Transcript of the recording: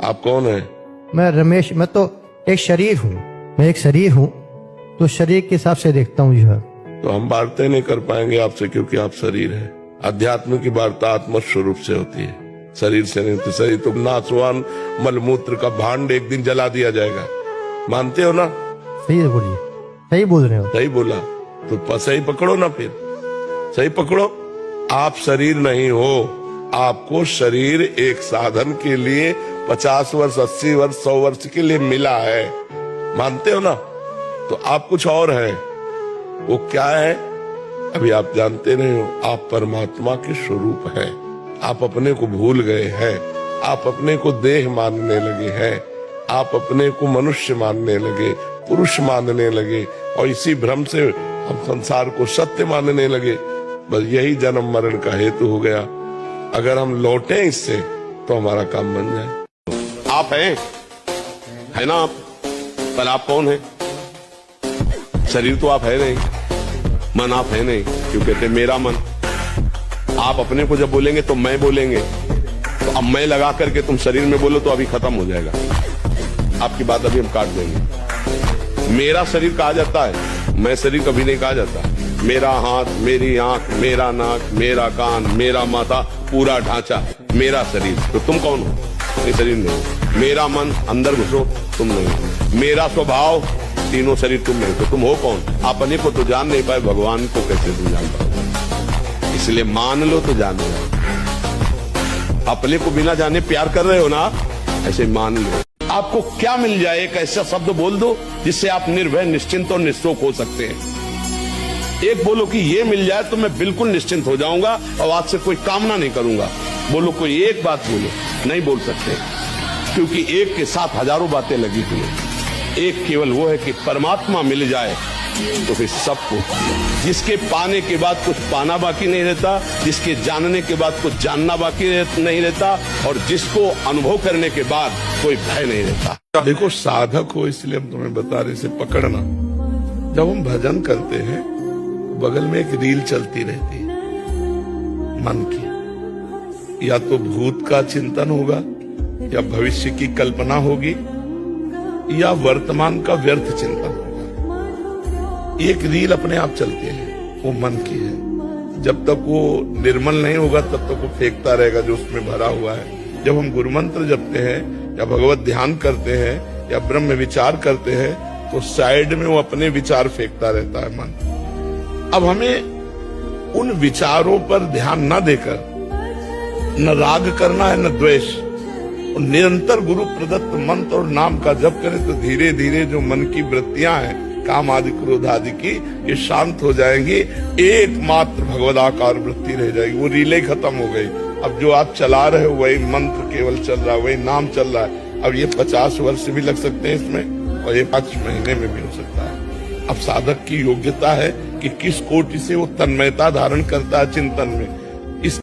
आप कौन है? मैं रमेश, मैं तो एक शरीर हूँ, मैं एक शरीर हूँ, तो शरीर के हिसाब से देखता हूँ जो है। तो हम वार्ता नहीं कर पाएंगे आपसे क्योंकि आप शरीर है। अध्यात्म की वार्ता आत्म स्वरूप से होती है, शरीर से नहीं होती। शरीर तो नासवान मलमूत्र का भांड एक दिन जला दिया जाएगा, मानते हो ना? सही बोलिए, सही बोल रहे हो। सही बोला तो सही पकड़ो ना, फिर सही पकड़ो। आप शरीर नहीं हो, आपको शरीर एक साधन के लिए 50 वर्ष 80 वर्ष 100 वर्ष के लिए मिला है, मानते हो ना? तो आप कुछ और है। वो क्या है अभी आप जानते नहीं हो। आप परमात्मा के स्वरूप है। आप अपने को भूल गए हैं, आप अपने को देह मानने लगे हैं, आप अपने को मनुष्य मानने लगे, पुरुष मानने लगे, और इसी भ्रम से हम संसार को सत्य मानने लगे। बस यही जन्म मरण का हेतु हो गया। अगर हम लौटे इससे तो हमारा काम बन जाए। आप हैं, है ना? आप पर आप कौन है? शरीर तो आप है नहीं, मन आप है नहीं। क्यों कहते मेरा मन? आप अपने को जब बोलेंगे तो मैं बोलेंगे, तो अब मैं लगा करके तुम शरीर में बोलो तो अभी खत्म हो जाएगा। आपकी बात अभी हम काट देंगे। मेरा शरीर कहा जाता है, मैं शरीर कभी नहीं कहा जाता। मेरा हाथ, मेरी आंख, मेरा नाक, मेरा कान, मेरा माथा, पूरा ढांचा मेरा शरीर। तो तुम कौन हो? ये शरीर नहीं। मेरा मन, अंदर घुसो, तुम नहीं। मेरा स्वभाव, तीनों शरीर तुम नहीं। तो तुम हो कौन? अपने को तो जान नहीं पाए, भगवान को कैसे तुम जान पाओगे? इसलिए मान लो तो जान लो। अपने को बिना जाने प्यार कर रहे हो ना, ऐसे मान लो। आपको क्या मिल जाए? एक ऐसा शब्द बोल दो जिससे आप निर्भय, निश्चिंत और निःशोक हो सकते हैं। एक बोलो कि ये मिल जाए तो मैं बिल्कुल निश्चिंत हो जाऊंगा और आज से कोई कामना नहीं करूंगा। बोलो, कोई एक बात बोलो। नहीं बोल सकते, क्योंकि एक के साथ हजारों बातें लगी हुई हैं। एक केवल वो है कि परमात्मा मिल जाए तो फिर सबको, जिसके पाने के बाद कुछ पाना बाकी नहीं रहता, जिसके जानने के बाद कुछ जानना बाकी नहीं रहता, और जिसको अनुभव करने के बाद कोई भय नहीं रहता। देखो, साधक हो इसलिए हम तुम्हें बता रहे, इसे पकड़ना। जब हम भजन करते हैं बगल में एक रील चलती रहती है मन की। या तो भूत का चिंतन होगा, या भविष्य की कल्पना होगी, या वर्तमान का व्यर्थ चिंतन होगा। एक रील अपने आप चलती है, वो मन की है। जब तक वो निर्मल नहीं होगा तब तक वो फेंकता रहेगा जो उसमें भरा हुआ है। जब हम गुरु मंत्र जपते हैं, या भगवत ध्यान करते हैं, या ब्रह्म विचार करते हैं, तो साइड में वो अपने विचार फेंकता रहता है मन। अब हमें उन विचारों पर ध्यान न देकर न राग करना है न द्वेष, और निरंतर गुरु प्रदत्त मंत्र और नाम का जप करें तो धीरे धीरे जो मन की वृत्तियां हैं, काम आदि क्रोध आदि की, ये शांत हो जाएंगी। एकमात्र भगवदाकार वृत्ति रह जाएगी। वो रीलें खत्म हो गई। अब जो आप चला रहे हो वही मंत्र केवल चल रहा है, वही नाम चल रहा है। अब ये 50 वर्ष भी लग सकते हैं इसमें, और ये 5 महीने में भी हो सकता है। अब साधक की योग्यता है कि किस कोटि से वो तन्मयता धारण करता है चिंतन में। इस